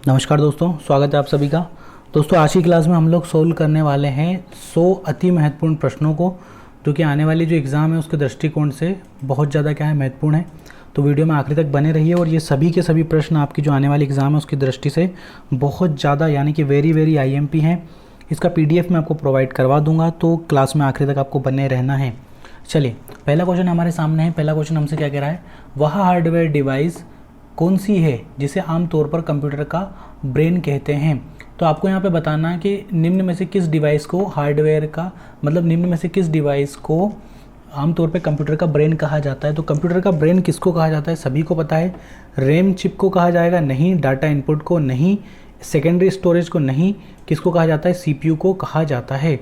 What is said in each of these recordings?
नमस्कार दोस्तों, स्वागत है आप सभी का। दोस्तों आज की क्लास में हम लोग सोल्व करने वाले हैं 100 अति महत्वपूर्ण प्रश्नों को, जो कि आने वाली जो एग्ज़ाम है उसके दृष्टिकोण से बहुत ज़्यादा महत्वपूर्ण है। तो वीडियो में आखिर तक बने रहिए और ये सभी के सभी प्रश्न आपकी जो आने वाली एग्ज़ाम है उसकी दृष्टि से बहुत ज़्यादा यानी कि वेरी IMP हैं। इसका PDF मैं आपको प्रोवाइड करवा दूँगा, तो क्लास में आखिर तक आपको बने रहना है। चलिए, पहला क्वेश्चन हमारे सामने है। पहला क्वेश्चन हमसे क्या कह रहा है, वह हार्डवेयर डिवाइस कौन सी है जिसे आमतौर पर कंप्यूटर का ब्रेन कहते हैं। तो आपको यहाँ पे बताना है कि निम्न में से किस डिवाइस को हार्डवेयर का मतलब निम्न में से किस डिवाइस को आमतौर पे कंप्यूटर का ब्रेन कहा जाता है। तो कंप्यूटर का ब्रेन किसको कहा जाता है, सभी को पता है। रैम चिप को कहा जाएगा, नहीं। डाटा इनपुट को नहीं। सेकेंडरी स्टोरेज को नहीं। किसको कहा जाता है, CPU को कहा जाता है।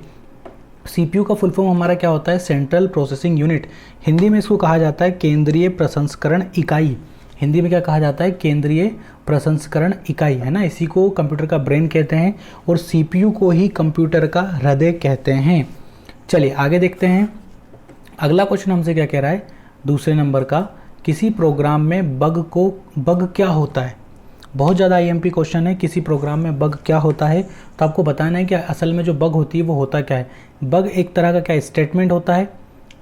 CPU का फुल फॉर्म हमारा क्या होता है, सेंट्रल प्रोसेसिंग यूनिट। हिंदी में इसको कहा जाता है केंद्रीय प्रसंस्करण इकाई। हिंदी में क्या कहा जाता है, केंद्रीय प्रसंस्करण इकाई, है ना। इसी को कंप्यूटर का ब्रेन कहते हैं और CPU को ही कंप्यूटर का हृदय कहते हैं। चलिए आगे देखते हैं। अगला क्वेश्चन हमसे क्या कह रहा है, दूसरे नंबर का, किसी प्रोग्राम में बग क्या होता है। बहुत ज़्यादा IMP क्वेश्चन है, किसी प्रोग्राम में बग क्या होता है। तो आपको बताना है कि असल में जो बग होती है वो होता क्या है। बग एक तरह का क्या स्टेटमेंट होता है,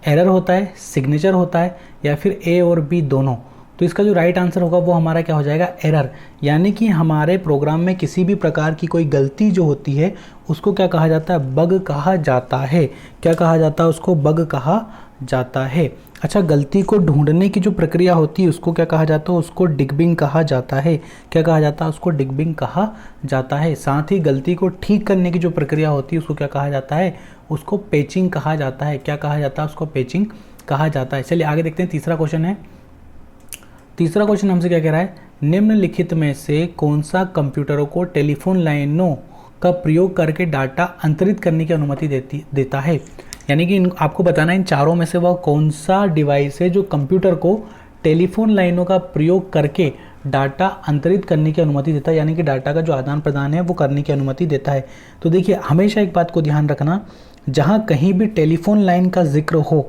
एरर होता है, सिग्नेचर होता है, या फिर A और B दोनों। तो इसका जो राइट आंसर होगा वो हमारा क्या हो जाएगा, एरर। यानी कि हमारे प्रोग्राम में किसी भी प्रकार की कोई गलती जो होती है उसको क्या कहा जाता है, बग कहा जाता है। क्या कहा जाता है, उसको बग कहा जाता है। अच्छा, गलती को ढूंढने की जो प्रक्रिया होती है उसको क्या कहा जाता है, उसको डिगबिंग कहा जाता है। क्या कहा जाता है, उसको डिगबिंग कहा जाता है। साथ ही गलती को ठीक करने की जो प्रक्रिया होती है उसको क्या कहा जाता है, उसको पेचिंग कहा जाता है। क्या कहा जाता है, उसको पेचिंग कहा जाता है। चलिए आगे देखते हैं। तीसरा क्वेश्चन है। तीसरा क्वेश्चन हमसे क्या कह रहा है, निम्नलिखित में से कौन सा कंप्यूटरों को टेलीफोन लाइनों का प्रयोग करके डाटा अंतरित करने की अनुमति देता है। यानी कि आपको बताना है इन चारों में से वह कौन सा डिवाइस है जो कंप्यूटर को टेलीफोन लाइनों का प्रयोग करके डाटा अंतरित करने की अनुमति देता है, यानी कि डाटा का जो आदान प्रदान है वो करने की अनुमति देता है। तो देखिए, हमेशा एक बात को ध्यान रखना, जहाँ कहीं भी टेलीफोन लाइन का जिक्र हो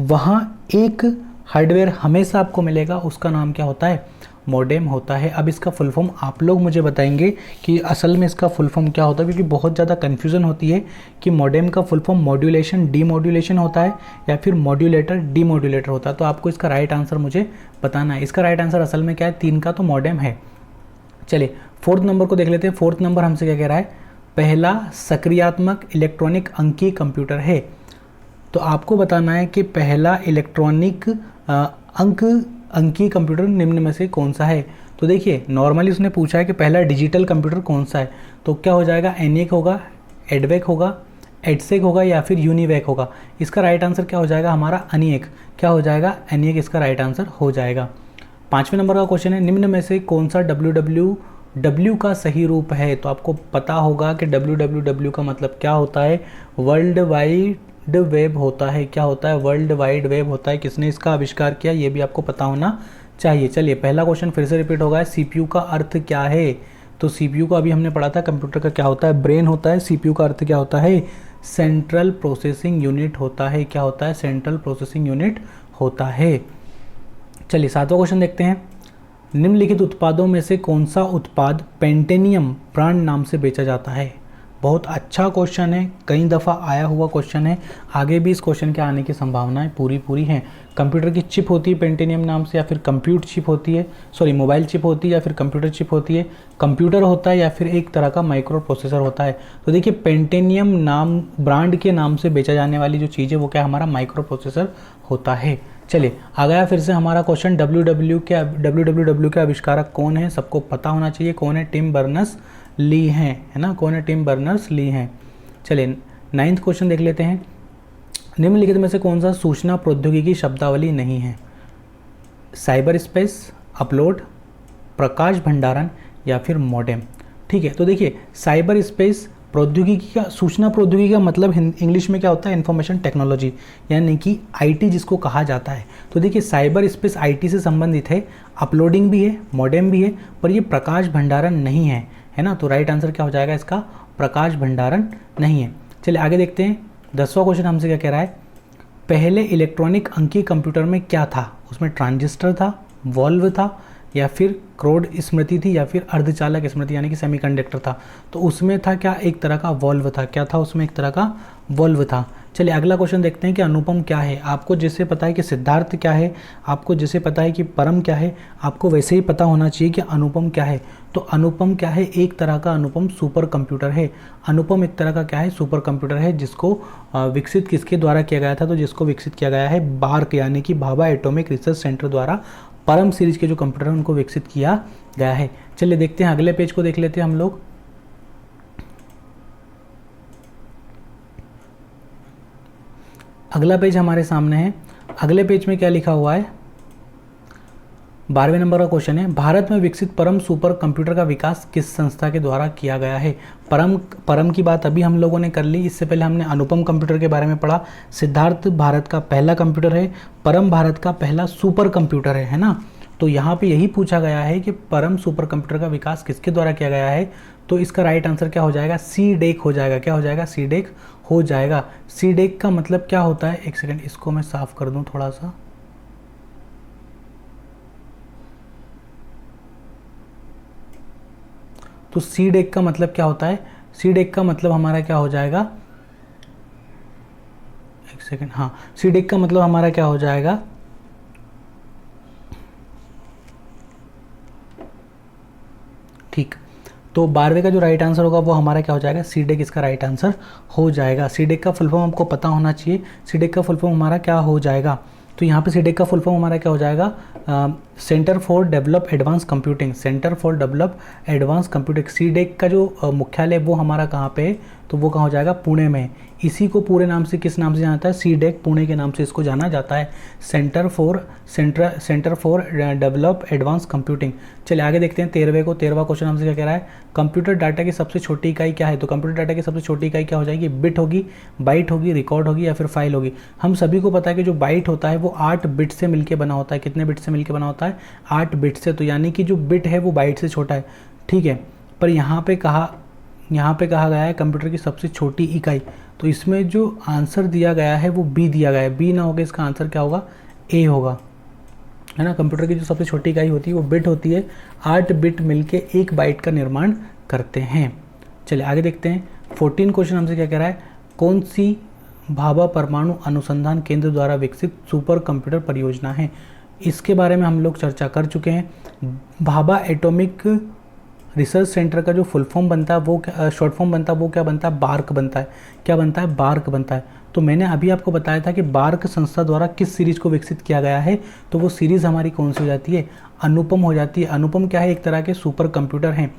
वहाँ एक हार्डवेयर हमेशा आपको मिलेगा, उसका नाम क्या होता है, मॉडेम होता है। अब इसका फुल फॉर्म आप लोग मुझे बताएंगे कि असल में इसका फुल फॉर्म क्या होता है, क्योंकि बहुत ज़्यादा कन्फ्यूज़न होती है कि मॉडेम का फुल फॉर्म मॉड्यूलेशन डीमॉड्यूलेशन होता है या फिर मॉड्यूलेटर डीमॉड्यूलेटर होता है। तो आपको इसका राइट आंसर मुझे बताना है। इसका राइट आंसर असल में क्या है, 3 का तो मॉडेम है। चलिए फोर्थ नंबर को देख लेते हैं। फोर्थ नंबर हमसे क्या कह रहा है, पहला सक्रियात्मक इलेक्ट्रॉनिक अंकीय कंप्यूटर है। तो आपको बताना है कि पहला इलेक्ट्रॉनिक अंकीय कंप्यूटर निम्न में से कौन सा है। तो देखिए, नॉर्मली उसने पूछा है कि पहला डिजिटल कंप्यूटर कौन सा है। तो क्या हो जाएगा, ENIAC होगा, EDVEC होगा, EDSEC होगा या फिर UNIVAC होगा। इसका राइट आंसर क्या हो जाएगा हमारा, ENIAC। क्या हो जाएगा, ENIAC इसका राइट आंसर हो जाएगा। 5वें नंबर का क्वेश्चन है, निम्न में से कौन सा WWW का सही रूप है। तो आपको पता होगा कि WWW का मतलब क्या होता है, वर्ल्ड वाइड वेब होता है। क्या होता है, वर्ल्ड वाइड वेब होता है। किसने इसका आविष्कार किया, ये भी आपको पता होना चाहिए। चलिए पहला क्वेश्चन फिर से रिपीट होगा, CPU का अर्थ क्या है। तो CPU का अभी हमने पढ़ा था, कंप्यूटर का क्या होता है, ब्रेन होता है। CPU का अर्थ क्या होता है, सेंट्रल प्रोसेसिंग यूनिट होता है। क्या होता है, सेंट्रल प्रोसेसिंग यूनिट होता है। चलिए 7वां क्वेश्चन देखते हैं। निम्नलिखित उत्पादों में से कौन सा उत्पाद पेंटेनियम ब्रांड नाम से बेचा जाता है। बहुत अच्छा क्वेश्चन है, कई दफ़ा आया हुआ क्वेश्चन है, आगे भी इस क्वेश्चन के आने की संभावनाएं पूरी हैं। कंप्यूटर की चिप होती है पेंटेनियम नाम से, या फिर कंप्यूट चिप होती है, मोबाइल चिप होती है या फिर कंप्यूटर चिप होती है। कंप्यूटर होता है या फिर एक तरह का माइक्रो प्रोसेसर होता है। तो देखिए, पेंटेनियम नाम ब्रांड के नाम से बेचा जाने वाली जो चीज़ है वो क्या हमारा माइक्रो प्रोसेसर होता है। चलिए आ गया फिर से हमारा क्वेश्चन, WWW के आविष्कारक कौन है। सबको पता होना चाहिए कौन है, टिम बर्नर्स ली हैं, है ना। कौन है, टिम बर्नर्स ली हैं। चलिए 9वां क्वेश्चन देख लेते हैं। निम्नलिखित में से कौन सा सूचना प्रौद्योगिकी शब्दावली नहीं है, साइबर स्पेस, अपलोड, प्रकाश भंडारण या फिर मॉडेम। ठीक है, तो देखिए साइबर स्पेस प्रौद्योगिकी का, सूचना प्रौद्योगिकी का मतलब इंग्लिश में क्या होता है, इन्फॉर्मेशन टेक्नोलॉजी, यानी कि IT जिसको कहा जाता है। तो देखिए साइबर स्पेस IT से संबंधित है, अपलोडिंग भी है, मॉडेम भी है, पर ये प्रकाश भंडारण नहीं है ना। तो राइट आंसर क्या हो जाएगा इसका, प्रकाश भंडारण नहीं है। चलिए आगे देखते हैं। 10वां क्वेश्चन हमसे क्या कह रहा है, पहले इलेक्ट्रॉनिक अंकीय कंप्यूटर में क्या था। उसमें ट्रांजिस्टर था, वॉल्व था, या फिर क्रोड स्मृति थी या फिर अर्धचालक स्मृति यानी कि सेमीकंडक्टर था। तो उसमें था क्या, एक तरह का वॉल्व था। क्या था उसमें, एक तरह का वॉल्व था। चलिए अगला क्वेश्चन देखते हैं कि अनुपम क्या है। आपको जैसे पता है कि सिद्धार्थ क्या है, आपको जैसे पता है कि परम क्या है, आपको वैसे ही पता होना चाहिए कि अनुपम क्या है। तो अनुपम क्या है, एक तरह का अनुपम सुपर कंप्यूटर है। अनुपम एक तरह का क्या है, सुपर कंप्यूटर है, जिसको विकसित किसके द्वारा किया गया था, तो जिसको विकसित किया गया है बार्क यानी कि भाभा एटॉमिक रिसर्च सेंटर द्वारा परम सीरीज के जो कंप्यूटर हैं उनको विकसित किया गया है। चलिए देखते हैं अगले पेज को, देख लेते हैं हम लोग। अगला पेज हमारे सामने है। अगले पेज में क्या लिखा हुआ है, 12वें नंबर का क्वेश्चन है, भारत में विकसित परम सुपर कंप्यूटर का विकास किस संस्था के द्वारा किया गया है। परम की बात अभी हम लोगों ने कर ली, इससे पहले हमने अनुपम कंप्यूटर के बारे में पढ़ा। सिद्धार्थ भारत का पहला कंप्यूटर है, परम भारत का पहला सुपर कंप्यूटर है ना। तो यहाँ पे यही पूछा गया है कि परम सुपर कंप्यूटर का विकास किसके द्वारा किया गया है। तो इसका राइट आंसर क्या हो जाएगा, सी डेक हो जाएगा। क्या हो जाएगा, सी डेक हो जाएगा। सी डेक का मतलब क्या होता है, एक सेकंड इसको मैं साफ कर दूं थोड़ा सा। तो सी डेक का मतलब क्या होता है, सी डेक का मतलब हमारा क्या हो जाएगा, एक सेकंड, हाँ सी डेक का मतलब हमारा क्या हो जाएगा, ठीक। तो 12वें का जो राइट आंसर होगा वो हमारा क्या हो जाएगा, सी डेक इसका राइट आंसर हो जाएगा। सी डेक का फुल फॉर्म आपको पता होना चाहिए। सी डेक का फुल फॉर्म हमारा क्या हो जाएगा, तो यहाँ पे सी डेक का फुल फॉर्म हमारा क्या हो जाएगा, centre for develop advance computing. Centre for develop advance computing. C DAC का जो मुख्यालय वो हमारा कहाँ पे है, तो वो कहाँ हो जाएगा, पुणे में। इसी को पूरे नाम से किस नाम से जाना जाता है, सी डेक पुणे के नाम से इसको जाना जाता है, centre for develop advance computing. चलिए आगे देखते हैं 13वें को। 13वां क्वेश्चन हमसे क्या कह रहा है, कंप्यूटर डाटा की सबसे छोटी इकाई क्या है। तो कंप्यूटर डाटा की सबसे छोटी इकाई क्या हो जाएगी, बिट होगी, बाइट होगी, रिकॉर्ड होगी या फिर फाइल होगी। हम सभी को पता है कि जो बाइट होता है वो 8 बिट से मिलकर बना होता है। कितने बिट से मिलकर बना होता है, 8 बिट से। तो यानी कि जो बिट है वो बाइट से छोटा है, ठीक है। पर यहाँ पे कहा गया है कंप्यूटर की सबसे छोटी इकाई, तो इसमें जो आंसर दिया गया है वो बी दिया गया है। बी ना होगा, इसका आंसर क्या होगा, ए होगा, है ना। कंप्यूटर की जो सबसे छोटी इकाई होती है वो बिट होती है। 8 बिट मिलके 1 बाइट का निर्माण करते हैं। चलिए आगे देखते हैं। 14 क्वेश्चन हमसे क्या कह रहा है, कौन सी भाभा परमाणु अनुसंधान केंद्र द्वारा विकसित सुपर कंप्यूटर परियोजना है। इसके बारे में हम लोग चर्चा कर चुके हैं। भाभा एटॉमिक रिसर्च सेंटर का जो फुल फॉर्म बनता है वो शॉर्ट फॉर्म बनता है वो क्या बनता है, बार्क बनता है। क्या बनता है, बार्क बनता है। तो मैंने अभी आपको बताया था कि बार्क संस्था द्वारा किस सीरीज को विकसित किया गया है, तो वो सीरीज हमारी कौन सी हो जाती है, अनुपम हो जाती है। अनुपम क्या है, एक तरह के सुपर कंप्यूटर हैं।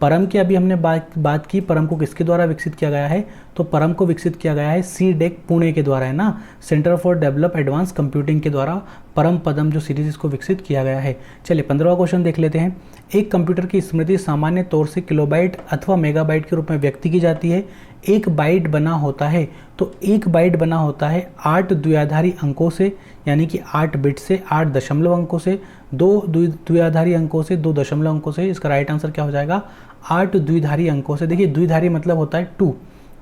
परम की अभी हमने बात की, परम को किसके द्वारा विकसित किया गया है, तो परम को विकसित किया गया है सी डेक पुणे के द्वारा, है ना, centre for develop advance computing के द्वारा परम पदम जो सीरीज इसको विकसित किया गया है। चलिए 15वां क्वेश्चन देख लेते हैं। एक कंप्यूटर की स्मृति सामान्य तौर से किलोबाइट अथवा मेगाबाइट के रूप में व्यक्त की जाती है। एक बाइट बना होता है, तो एक बाइट बना होता है 8 द्विआधारी अंकों से, यानी कि 8 बिट से, 8 दशमलव अंकों से, 2 द्विआधारी अंकों से, 2 दशमलव अंकों से। इसका राइट आंसर क्या हो जाएगा, 8 द्विधारी अंकों से। देखिए द्विधारी मतलब होता है 2,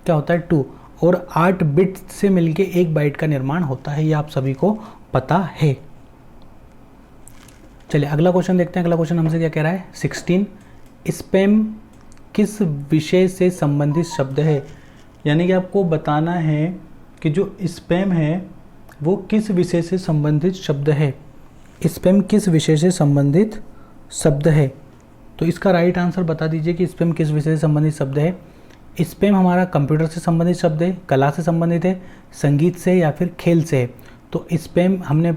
क्या होता है 2, और 8 बिट से मिलके 1 बाइट का निर्माण होता है, ये आप सभी को पता है। चलिए अगला क्वेश्चन देखते हैं। अगला क्वेश्चन हमसे क्या कह रहा है, 16, स्पैम किस विषय से संबंधित शब्द है। यानी कि आपको बताना है कि जो स्पैम है वो किस विषय से संबंधित शब्द है। स्पैम किस विषय से संबंधित शब्द है, तो इसका राइट आंसर बता दीजिए कि स्पैम किस विषय से संबंधित शब्द है। स्पैम हमारा कंप्यूटर से संबंधित शब्द है, कला से संबंधित है, संगीत से या फिर खेल से है। तो स्पैम हमने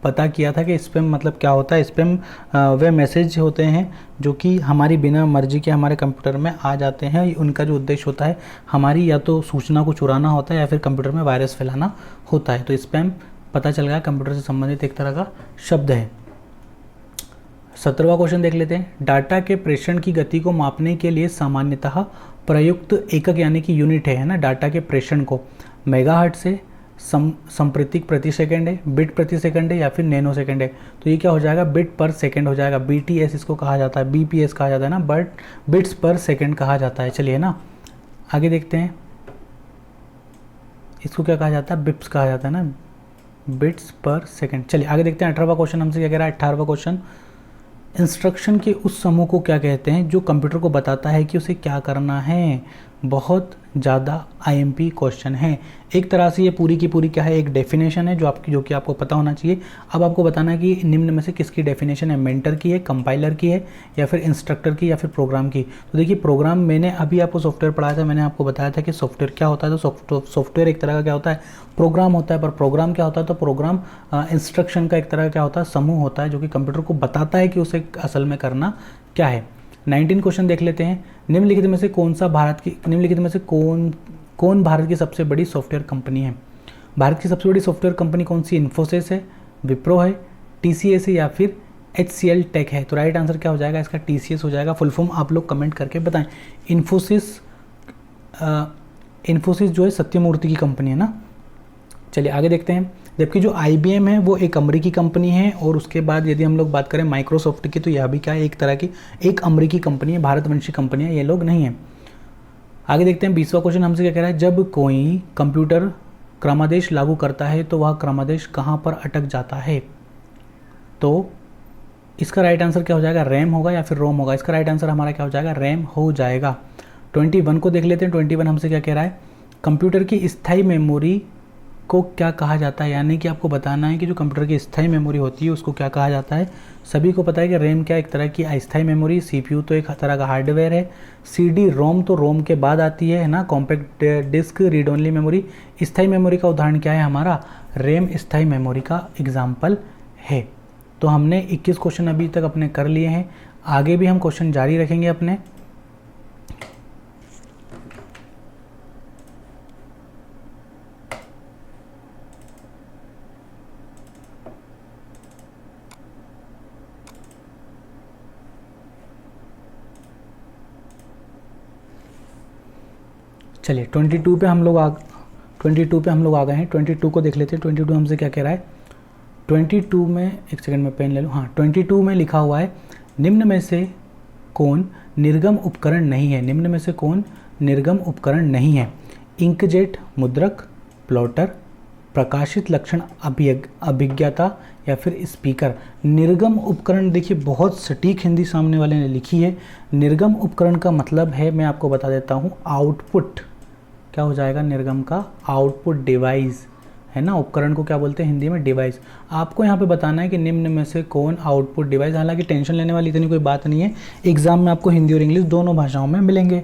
पता किया था कि स्पैम मतलब क्या होता है। स्पैम वे मैसेज होते हैं जो कि हमारी बिना मर्जी के हमारे कंप्यूटर में आ जाते हैं। उनका जो उद्देश्य होता है हमारी या तो सूचना को चुराना होता है या फिर कंप्यूटर में वायरस फैलाना होता है। तो स्पैम पता चल गया कंप्यूटर से संबंधित एक तरह का शब्द है। 17वां क्वेश्चन देख लेते हैं। डाटा के प्रेषण की गति को मापने के लिए सामान्यतः प्रयुक्त एकक यानी कि यूनिट है ना, डाटा के प्रेषण को मेगाहर्ट्ज से, संप्रेतिक प्रति सेकंड है, बिट प्रति सेकंड है या फिर नैनो सेकंड है। तो ये क्या हो जाएगा, बिट पर सेकंड हो जाएगा। BTS इसको कहा जाता है, BPS कहा जाता है ना, बट बिट्स पर सेकंड कहा जाता है। चलिए ना आगे देखते हैं, इसको क्या कहा जाता है, बिप्स कहा जाता है ना, बिट्स पर सेकंड। चलिए आगे देखते हैं 18वां क्वेश्चन हमसे क्या कह रहा है। 18वां क्वेश्चन, इंस्ट्रक्शन के उस समूह को क्या कहते हैं जो कंप्यूटर को बताता है कि उसे क्या करना है। बहुत ज़्यादा आईएमपी क्वेश्चन है। एक तरह से ये पूरी की पूरी क्या है, एक डेफिनेशन है जो कि आपको पता होना चाहिए। अब आपको बताना है कि निम्न में से किसकी डेफिनेशन है, मेंटर की है, कंपाइलर की है, या फिर इंस्ट्रक्टर की, या फिर प्रोग्राम की। तो देखिए प्रोग्राम, मैंने अभी आपको सॉफ्टवेयर पढ़ाया था, मैंने आपको बताया था कि सॉफ्टवेयर क्या होता है। तो सॉफ्टवेयर एक तरह का क्या होता है, प्रोग्राम होता है। पर प्रोग्राम क्या होता है, तो प्रोग्राम इंस्ट्रक्शन का एक तरह का क्या होता है, समूह होता है, जो कि कंप्यूटर को बताता है कि उसे असल में करना क्या है। 19 क्वेश्चन देख लेते हैं। निम्नलिखित में से कौन भारत की सबसे बड़ी सॉफ्टवेयर कंपनी है। भारत की सबसे बड़ी सॉफ्टवेयर कंपनी कौन सी, इन्फोसिस है, विप्रो है, टीसीएस है, या फिर HCL टेक है। तो राइट आंसर क्या हो जाएगा इसका, TCS हो जाएगा। फुल फॉर्म आप लोग कमेंट करके बताएं। इन्फोसिस जो है सत्यमूर्ति की कंपनी है ना। चलिए आगे देखते हैं। जबकि जो IBM है वो एक अमेरिकी कंपनी है, और उसके बाद यदि हम लोग बात करें माइक्रोसॉफ्ट की, तो यह भी क्या है, एक तरह की एक अमेरिकी कंपनी है, भारतवंशी कंपनी है, ये लोग नहीं है। आगे देखते हैं 20वां क्वेश्चन हमसे क्या कह रहा है, जब कोई कंप्यूटर क्रमादेश लागू करता है तो वह क्रमादेश कहाँ पर अटक जाता है। तो इसका राइट आंसर क्या हो जाएगा, रैम होगा या फिर रोम होगा। इसका राइट आंसर हमारा क्या हो जाएगा, रैम हो जाएगा। 21 को देख लेते हैं। 21 हमसे क्या कह रहा है, कंप्यूटर की स्थायी मेमोरी को क्या कहा जाता है। यानी कि आपको बताना है कि जो कंप्यूटर की स्थायी मेमोरी होती है उसको क्या कहा जाता है। सभी को पता है कि रैम क्या एक तरह की अस्थायी मेमोरी, CPU तो एक तरह का हार्डवेयर है, CD रोम तो रोम के बाद आती है ना, compact disc, read only memory. स्थायी मेमोरी का उदाहरण क्या है हमारा, रैम स्थायी मेमोरी का एग्जाम्पल है। तो हमने 21 क्वेश्चन अभी तक अपने कर लिए हैं, आगे भी हम क्वेश्चन जारी रखेंगे अपने। चलिए 22 पे हम लोग आ गए हैं। 22 को देख लेते हैं। 22 हमसे क्या कह रहा है, 22 में, एक सेकंड में पेन ले लूँ, हाँ 22 में लिखा हुआ है, निम्न में से कौन निर्गम उपकरण नहीं है। निम्न में से कौन निर्गम उपकरण नहीं है, इंकजेट मुद्रक, प्लॉटर, प्रकाशित लक्षण अभिज्ञता, या फिर स्पीकर। निर्गम उपकरण, देखिए बहुत सटीक हिंदी सामने वाले ने लिखी है। निर्गम उपकरण का मतलब है, मैं आपको बता देता हूँ, आउटपुट। क्या हो जाएगा निर्गम का, आउटपुट डिवाइस है ना। उपकरण को क्या बोलते हैं हिंदी में, डिवाइस। आपको यहाँ पे बताना है कि निम्न में से कौन आउटपुट डिवाइस। हालांकि टेंशन लेने वाली इतनी कोई बात नहीं है, एग्जाम में आपको हिंदी और इंग्लिश दोनों भाषाओं में मिलेंगे,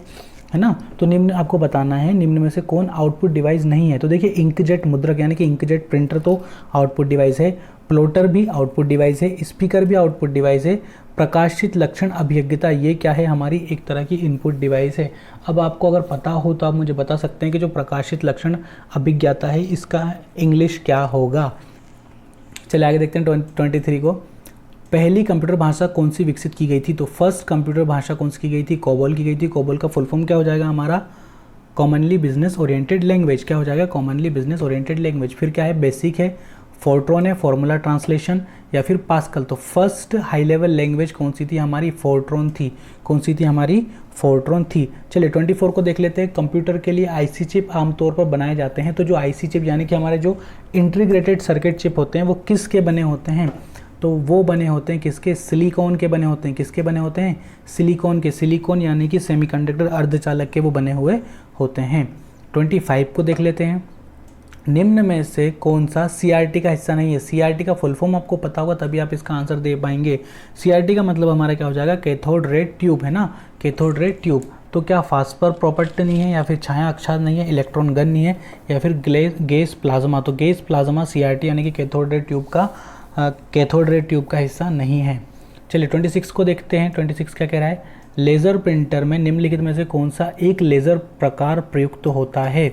है ना। तो निम्न आपको बताना है, निम्न में से कौन आउटपुट डिवाइस नहीं है। तो देखिए इंकजेट मुद्रक यानी कि इंकजेट प्रिंटर तो आउटपुट डिवाइस है, प्लॉटर भी आउटपुट डिवाइस है, स्पीकर भी आउटपुट डिवाइस है, प्रकाशित लक्षण अभिज्ञता ये क्या है, हमारी एक तरह की इनपुट डिवाइस है। अब आपको अगर पता हो तो आप मुझे बता सकते हैं कि जो प्रकाशित लक्षण अभिज्ञता है इसका इंग्लिश क्या होगा। चलिए आगे देखते हैं 23 को। पहली कंप्यूटर भाषा कौन सी विकसित की गई थी। तो फर्स्ट कंप्यूटर भाषा कौन सी की गई थी, कोबोल की गई थी। कोबोल का फुल फॉर्म क्या हो जाएगा हमारा, कॉमनली बिजनेस ओरिएंटेड लैंग्वेज। क्या हो जाएगा, कॉमनली बिजनेस ओरिएंटेड लैंग्वेज। फिर क्या है, बेसिक है, फोर्ट्रॉन है, फॉर्मूला ट्रांसलेशन, या फिर पास्कल। तो फर्स्ट हाई लेवल लैंग्वेज कौन सी थी हमारी, फोर्ट्रॉन थी। कौन सी थी हमारी, फोर्ट्रॉन थी। चलिए 24 को देख लेते हैं। कंप्यूटर के लिए आईसी चिप आमतौर पर बनाए जाते हैं। तो जो आईसी चिप यानी कि हमारे जो इंटीग्रेटेड सर्किट चिप होते हैं वो किसके बने होते हैं, तो वो बने होते हैं किसके, सिलिकॉन के बने होते हैं। किसके बने होते हैं, सिलिकॉन के। सिलिकॉन यानी कि सेमीकंडक्टर अर्धचालक के वो बने हुए होते हैं। 25 को देख लेते हैं। निम्न में से कौन सा सीआरटी का हिस्सा नहीं है। सीआरटी का फुल फॉर्म आपको पता होगा तभी आप इसका आंसर दे पाएंगे। सीआरटी का मतलब हमारा क्या हो जाएगा, कैथोड रे ट्यूब है ना, कैथोड रे ट्यूब। तो क्या फास्फर प्रॉपर्टी नहीं है, या फिर छाया अक्षाद नहीं है, इलेक्ट्रॉन गन नहीं है, या फिर गैस प्लाज्मा। तो गैस प्लाज्मा सीआरटी यानी कि कैथोड रे ट्यूब का हिस्सा नहीं है। चलिए 26 को देखते हैं। 26 क्या कह रहा है, लेज़र प्रिंटर में निम्नलिखित में से कौन सा एक लेज़र प्रकार प्रयुक्त होता है।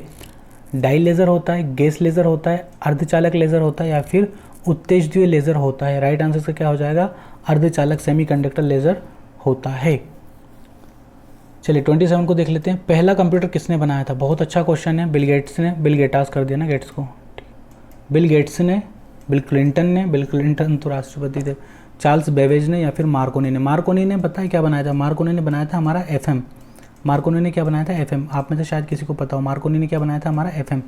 डाई लेज़र होता है, गैस लेज़र होता है, अर्धचालक लेज़र होता है, या फिर उत्तेजद्वीय लेज़र होता है। राइट आंसर से क्या हो जाएगा, अर्धचालक सेमीकंडक्टर लेज़र होता है। चलिए 27 को देख लेते हैं। पहला कंप्यूटर किसने बनाया था। बहुत अच्छा क्वेश्चन है। बिल गेट्स ने, बिल गेटास कर दिया ना गेट्स को, बिल गेट्स ने, बिल क्लिंटन ने, बिल क्लिंटन तो राष्ट्रपति थे, चार्ल्स बेवेज ने, या फिर मार्कोनी ने। मार्कोनी ने पता है क्या बनाया था, मार्कोनी ने बनाया था हमारा एफएम। मार्कोनी ने क्या बनाया था, एफएम। आप में से शायद किसी को पता हो, मार्कोनी ने क्या बनाया था हमारा एफएम,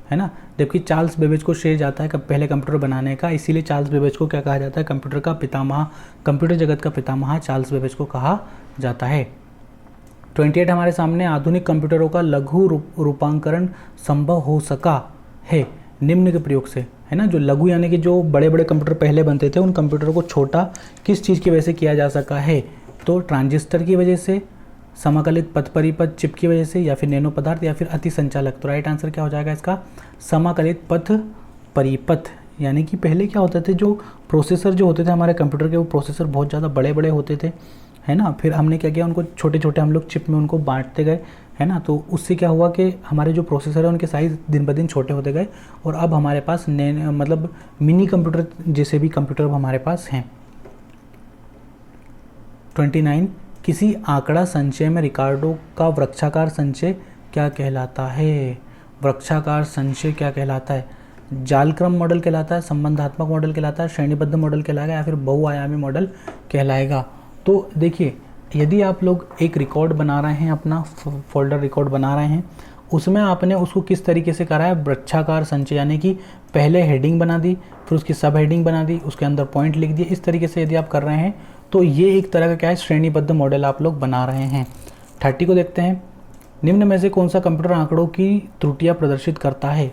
है ना। जबकि चार्ल्स बेबेज को श्रेय जाता है पहले कंप्यूटर बनाने का, इसीलिए चार्ल्स बेबेज को क्या कहा जाता है, कंप्यूटर का पितामह, कंप्यूटर जगत का पितामह चार्ल्स बेबेज को कहा जाता है। 28 हमारे सामने, आधुनिक कंप्यूटरों का लघु रूपांतरण संभव हो सका है निम्न के प्रयोग से, है ना। जो लघु यानी कि जो बड़े बड़े कंप्यूटर पहले बनते थे उन कंप्यूटरों को छोटा किस चीज़ की वजह से किया जा सका है, तो ट्रांजिस्टर की वजह से, समाकलित पथ परिपथ चिप की वजह से, या फिर नैनो पदार्थ, या फिर अति संचालक। तो राइट आंसर क्या हो जाएगा इसका, समाकलित पथ परिपथ। यानी कि पहले क्या होता थे, जो प्रोसेसर जो होते थे हमारे कंप्यूटर के, वो प्रोसेसर बहुत ज़्यादा बड़े बड़े होते थे, है ना। फिर हमने क्या किया, उनको छोटे छोटे हम लोग चिप में उनको बांटते गए, है ना। तो उससे क्या हुआ कि हमारे जो प्रोसेसर है उनके साइज़ दिन ब दिन छोटे होते गए, और अब हमारे पास मतलब मिनी कंप्यूटर जैसे भी कंप्यूटर हमारे पास हैं। 29, किसी आंकड़ा संचय में रिकार्डो का वृक्षाकार संचय क्या कहलाता है। वृक्षाकार संचय क्या कहलाता है, जालक्रम मॉडल कहलाता है, संबंधात्मक मॉडल कहलाता है, श्रेणीबद्ध मॉडल कहलाएगा, या फिर बहुआयामी मॉडल कहलाएगा। तो देखिए, यदि आप लोग एक रिकॉर्ड बना रहे हैं, अपना फोल्डर रिकॉर्ड बना रहे हैं, उसमें आपने उसको किस तरीके से करा है, वृक्षाकार संचय, यानी कि पहले हेडिंग बना दी, फिर उसकी सब हेडिंग बना दी, उसके अंदर पॉइंट लिख दिए, इस तरीके से यदि आप कर रहे हैं तो ये एक तरह का क्या है, श्रेणीबद्ध मॉडल आप लोग बना रहे हैं। 30 को देखते हैं, निम्न में से कौन सा कंप्यूटर आंकड़ों की त्रुटियां प्रदर्शित करता है।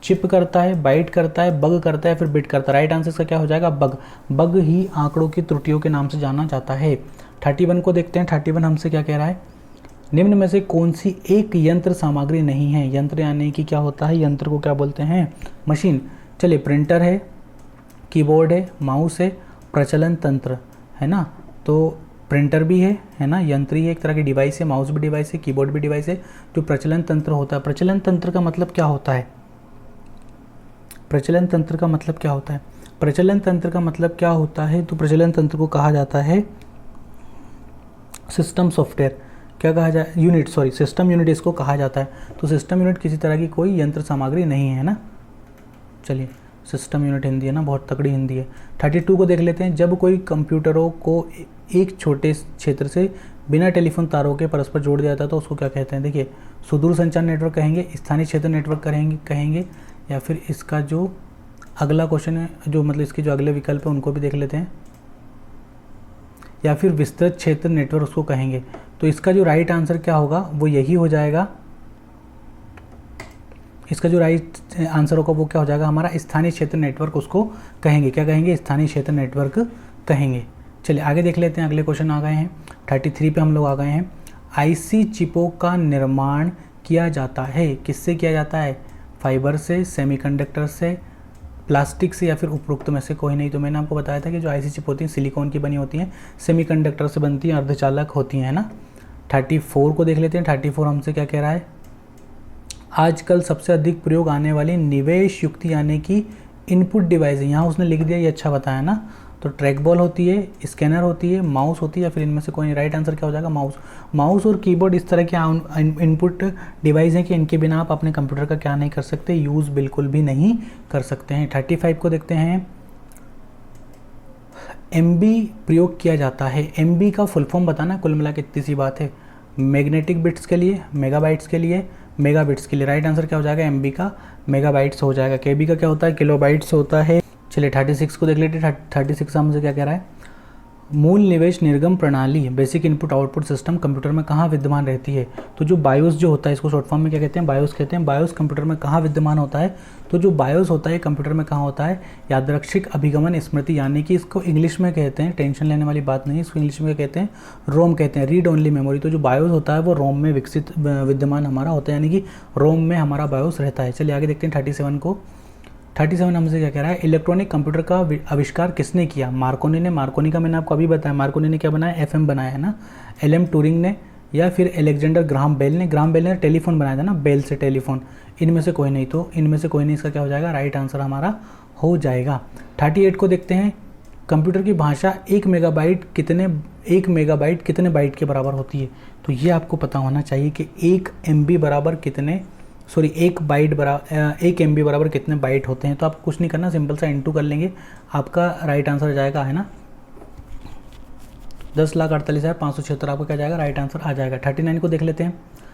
चिप करता है, बाइट करता है, बग करता है, फिर बिट करता है। राइट आंसर इसका क्या हो जाएगा, बग। बग ही आंकड़ों की त्रुटियों के नाम से जाना जाता है। 31 को देखते हैं, 31 हमसे क्या कह रहा है, निम्न में से कौन सी एक यंत्र सामग्री नहीं है। यंत्र यानी कि क्या होता है, यंत्र को क्या बोलते हैं, मशीन। चलिए, प्रिंटर है, कीबोर्ड है, माउस है, प्रचलन तंत्र, है ना। तो प्रिंटर भी है ना, यंत्र ही एक तरह की डिवाइस है, माउस भी डिवाइस है, कीबोर्ड भी डिवाइस है। जो प्रचलन तंत्र होता है, प्रचलन तंत्र का मतलब क्या होता है, प्रचलन तंत्र का मतलब क्या होता है, प्रचलन तंत्र का मतलब क्या होता है, तो प्रचलन तंत्र को कहा जाता है सिस्टम सॉफ्टवेयर, क्या कहा जाए, यूनिट, सॉरी सिस्टम यूनिट इसको कहा जाता है। तो सिस्टम यूनिट किसी तरह की कोई यंत्र सामग्री नहीं है ना। चलिए, सिस्टम यूनिट हिंदी है ना, बहुत तगड़ी हिंदी है। 32 को देख लेते हैं, जब कोई कंप्यूटरों को एक छोटे क्षेत्र से बिना टेलीफोन तारों के परस्पर जोड़ दिया जाता है तो उसको क्या कहते हैं। देखिए, सुदूर संचार नेटवर्क कहेंगे, स्थानीय क्षेत्र नेटवर्क कहेंगे, या फिर इसका जो अगला क्वेश्चन है, जो मतलब इसके जो अगले विकल्प है उनको भी देख लेते हैं, या फिर विस्तृत क्षेत्र नेटवर्क उसको कहेंगे। तो इसका जो राइट आंसर क्या होगा, वो यही हो जाएगा। इसका जो राइट आंसर होगा वो क्या हो जाएगा, हमारा स्थानीय क्षेत्र नेटवर्क उसको कहेंगे। क्या कहेंगे, स्थानीय क्षेत्र नेटवर्क कहेंगे। चलिए आगे देख लेते हैं, अगले क्वेश्चन आ गए हैं, 33 पे हम लोग आ गए हैं। आईसी चिपों का निर्माण किया जाता है, किससे किया जाता है, फाइबर से, सेमीकंडक्टर से, प्लास्टिक से, या फिर उपरोक्त में से कोई नहीं। तो मैंने आपको बताया था कि जो आईसी चिप होती हैं सिलिकॉन की बनी होती हैं, सेमीकंडक्टर से बनती हैं, अर्धचालक होती हैं, है ना। 34 को देख लेते हैं, 34 हमसे क्या कह रहा है, आजकल सबसे अधिक प्रयोग आने वाली निवेश युक्ति यानी कि इनपुट डिवाइस है। यहाँ उसने लिख दिया, ये अच्छा बताया ना। तो ट्रैक बॉल होती है, स्कैनर होती है, माउस होती है, या फिर इनमें से कोई नहीं। राइट आंसर क्या हो जाएगा, माउस। माउस और कीबोर्ड इस तरह के इनपुट डिवाइस हैं कि इनके बिना आप अपने कंप्यूटर का क्या नहीं कर सकते, यूज़ बिल्कुल भी नहीं कर सकते हैं। 35 को देखते हैं, MB प्रयोग किया जाता है। MB का फुल फॉर्म बताना, कुल मिला के इतनी सी बात है, मैग्नेटिक बिट्स के लिए, मेगाबाइट्स के लिए, मेगाबिट्स के लिए। राइट आंसर क्या हो जाएगा, MB का मेगाबाइट्स हो जाएगा। KB का क्या होता है, किलोबाइट्स होता है। चलिए 36 को देख लेते हैं, 36 हमसे क्या कह रहा है, मूल निवेश निर्गम प्रणाली, basic input output system computer में कहाँ विद्यमान रहती है। तो जो बायोस जो होता है, इसको शॉर्ट फॉर्म में क्या कहते हैं, बायोस कहते हैं। बायोस कंप्यूटर में कहाँ विद्यमान होता है, तो जो बायोस होता है कंप्यूटर में कहाँ होता है, यादृच्छिक अभिगमन स्मृति, यानी कि इसको इंग्लिश में कहते हैं, टेंशन लेने वाली बात नहीं, इसको इंग्लिश में कहते हैं रोम कहते हैं, रीड ओनली मेमोरी। तो जो बायोस होता है वो रोम में विकसित विद्यमान हमारा होता है, यानी कि रोम में हमारा बायोस रहता है। चलिए आगे देखते हैं 37 को। 37 हमसे क्या कह रहा है, इलेक्ट्रॉनिक कंप्यूटर का आविष्कार किसने किया, मार्कोनी ने। मार्कोनी का मैंने आपको अभी बताया, मार्कोनी ने क्या बनाया, FM बनाया है ना। LM टूरिंग ने, या फिर अलेक्जेंडर ग्राहम बेल ने। ग्राहम बेल ने टेलीफोन बनाया था ना, बेल से टेलीफोन। इनमें से कोई नहीं, तो इनमें से कोई नहीं, इसका क्या हो जाएगा, राइट आंसर हमारा हो जाएगा। 38 को देखते हैं, कंप्यूटर की भाषा 1 मेगाबाइट कितने बाइट के बराबर होती है। तो ये आपको पता होना चाहिए कि 1 MB बराबर कितने, सॉरी 1 MB बराबर कितने बाइट होते हैं। तो आप कुछ नहीं करना, सिंपल सा इंटू कर लेंगे, आपका राइट आंसर जाएगा, है ना, 10,48,576 आपका क्या जाएगा, राइट आंसर आ जाएगा। 39 को देख लेते हैं,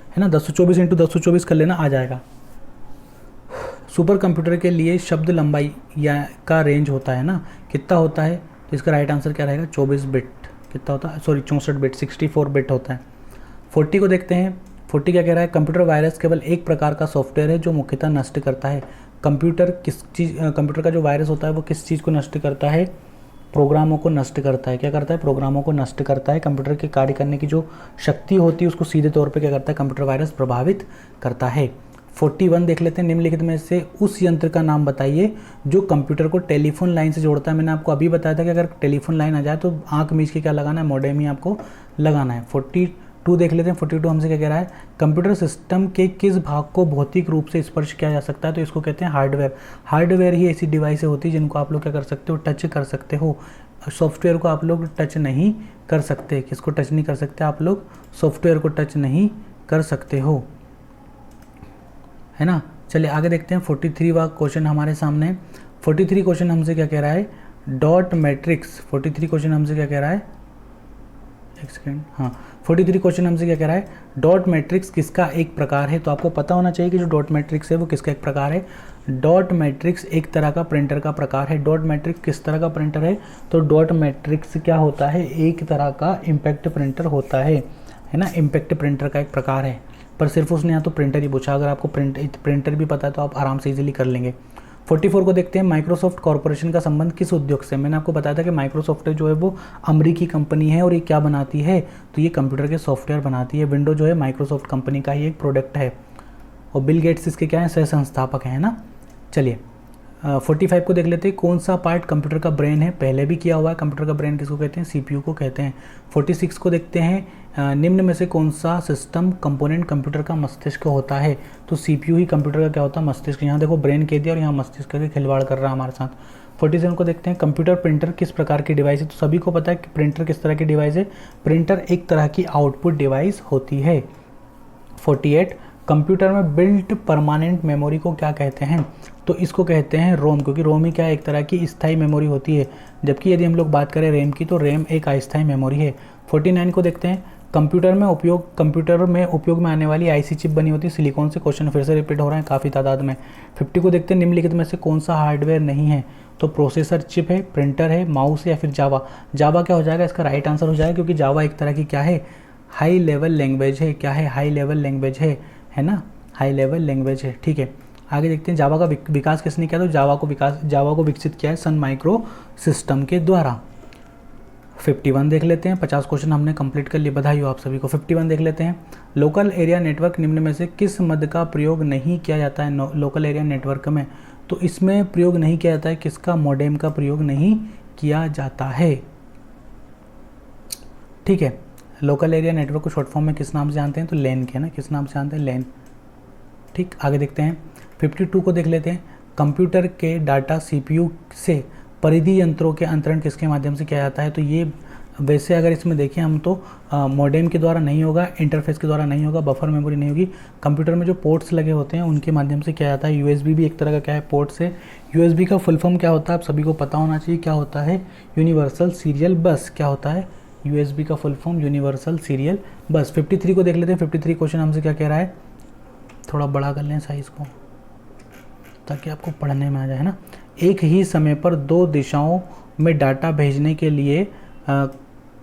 है ना, 1024 × 1024 कर लेना, आ जाएगा। सुपर कंप्यूटर के लिए शब्द लंबाई या का रेंज होता है ना, कितना होता है? तो इसका राइट आंसर क्या रहेगा? 24 बिट। कितना होता है? सॉरी 64 बिट, 64 बिट होता है। 40 को देखते हैं। 40 क्या कह रहा है? कंप्यूटर वायरस केवल एक प्रकार का सॉफ्टवेयर है जो मुख्यतः नष्ट करता है। कंप्यूटर का जो वायरस होता है वो किस चीज़ को नष्ट करता है? प्रोग्रामों को नष्ट करता है। क्या करता है? प्रोग्रामों को नष्ट करता है। कंप्यूटर के कार्य करने की जो शक्ति होती है उसको सीधे तौर पे क्या करता है? कंप्यूटर वायरस प्रभावित करता है। 41 देख लेते हैं। निम्नलिखित में से उस यंत्र का नाम बताइए जो कंप्यूटर को टेलीफोन लाइन से जोड़ता है। मैंने आपको अभी बताया था कि अगर टेलीफोन लाइन आ जाए तो आंख मीच के क्या लगाना है? मॉडेम ही आपको लगाना है। 42 देख लेते हैं। 42 हमसे क्या कह रहा है? कंप्यूटर सिस्टम के किस भाग को भौतिक रूप से स्पर्श किया जा सकता है? तो इसको कहते हैं हार्डवेयर। हार्डवेयर ही ऐसी डिवाइस होती है जिनको आप लोग क्या कर सकते हो? टच कर सकते हो। सॉफ्टवेयर को आप लोग टच नहीं कर सकते। किसको टच नहीं कर सकते? आप लोग सॉफ्टवेयर को टच नहीं कर सकते हो, है ना। चलिए आगे देखते हैं। 43वां क्वेश्चन हमारे सामने। 43 क्वेश्चन हमसे क्या कह रहा है? Dot matrix. 43 क्वेश्चन हमसे क्या कह रहा है? एक सेकेंड, हाँ 43 क्वेश्चन हमसे क्या कह रहा है? डॉट मैट्रिक्स किसका एक प्रकार है? तो आपको पता होना चाहिए कि जो डॉट मैट्रिक्स है वो किसका एक प्रकार है। डॉट मैट्रिक्स एक तरह का प्रिंटर का प्रकार है। डॉट मैट्रिक्स किस तरह का प्रिंटर है? तो डॉट मैट्रिक्स क्या होता है? एक तरह का इम्पैक्ट प्रिंटर होता है ना। इम्पैक्ट प्रिंटर का एक प्रकार है, पर सिर्फ उसने यहाँ तो प्रिंटर ही पूछा। अगर आपको प्रिंटर भी पता है तो आप आराम से इजीली कर लेंगे। 44 को देखते हैं। माइक्रोसॉफ्ट कॉर्पोरेशन का संबंध किस उद्योग से? मैंने आपको बताया था कि माइक्रोसॉफ्ट जो है वो अमेरिकी कंपनी है और ये क्या बनाती है? तो ये कंप्यूटर के सॉफ्टवेयर बनाती है। विंडो जो है माइक्रोसॉफ्ट कंपनी का ही एक प्रोडक्ट है और बिल गेट्स इसके क्या है? सह संस्थापक हैं ना। चलिए 45 को देख लेते हैं। कौन सा पार्ट कंप्यूटर का ब्रेन है? पहले भी किया हुआ है। कंप्यूटर का ब्रेन किसको कहते हैं? सीपीयू को कहते हैं। 46 को देखते हैं। निम्न में से कौन सा सिस्टम कंपोनेंट कंप्यूटर का मस्तिष्क होता है? तो सीपीयू ही कंप्यूटर का क्या होता है? मस्तिष्क। यहाँ देखो ब्रेन कह दिया और यहाँ मस्तिष्क के खिलवाड़ कर रहा है हमारे साथ। 47 को देखते हैं। कंप्यूटर प्रिंटर किस प्रकार की डिवाइस है? तो सभी को पता है कि प्रिंटर किस तरह की डिवाइस है। प्रिंटर एक तरह की आउटपुट डिवाइस होती है। 48 कंप्यूटर में बिल्ट परमानेंट मेमोरी को क्या कहते हैं? तो इसको कहते हैं रोम, क्योंकि रोम ही क्या है? एक तरह की स्थायी मेमोरी होती है। जबकि यदि हम लोग बात करें रैम की तो रैम एक अस्थायी मेमोरी है। 49 को देखते हैं। कंप्यूटर में उपयोग में आने वाली आईसी चिप बनी होती है सिलिकॉन से। क्वेश्चन फिर से रिपीट हो रहा है काफ़ी तादाद में। 50 को देखते हैं। निम्नलिखित में से कौन सा हार्डवेयर नहीं है? तो प्रोसेसर चिप है, प्रिंटर है, माउस है या फिर जावा। जावा क्या हो जाएगा? इसका राइट आंसर हो जाएगा, क्योंकि जावा एक तरह की क्या है? हाई लेवल लैंग्वेज है। क्या है? हाई लेवल लैंग्वेज है ना। हाई लेवल लैंग्वेज है। ठीक है, आगे देखते हैं। जावा का विकास किसने किया? तो जावा को विकसित किया है सन माइक्रो सिस्टम के द्वारा। 51 देख लेते हैं। 50 क्वेश्चन हमने कंप्लीट कर लिए, बधाई हो आप सभी को। 51 देख लेते हैं। लोकल एरिया नेटवर्क निम्न में से किस मद का प्रयोग नहीं किया जाता है? लोकल एरिया नेटवर्क में तो इसमें प्रयोग नहीं किया जाता है किसका? मॉडेम का प्रयोग नहीं किया जाता है। ठीक है, लोकल एरिया नेटवर्क को शॉर्ट फॉर्म में किस नाम से जानते हैं? तो लैन के, है ना। किस नाम से जानते हैं? लैन। ठीक, आगे देखते हैं। 52 को देख लेते हैं। कंप्यूटर के डाटा सीपीयू से परिधि यंत्रों के अंतरण किसके माध्यम से किया जाता है? तो ये वैसे अगर इसमें देखें हम तो मॉडेम के द्वारा नहीं होगा, इंटरफेस के द्वारा नहीं होगा, बफर मेमोरी नहीं होगी। कंप्यूटर में जो पोर्ट्स लगे होते हैं उनके माध्यम से किया जाता है। यूएसबी भी एक तरह का क्या है? पोर्ट्स है। यूएसबी का फुल फॉर्म क्या होता है? आप सभी को पता होना चाहिए। क्या होता है? यूनिवर्सल सीरियल बस। क्या होता है? यूएसबी का फुल फॉर्म यूनिवर्सल सीरियल बस। 53 को देख लेते हैं। 53 क्वेश्चन हमसे क्या कह रहा है? थोड़ा बड़ा कर लें साइज़ को ताकि आपको पढ़ने में आ जाए, है ना। एक ही समय पर दो दिशाओं में डाटा भेजने के लिए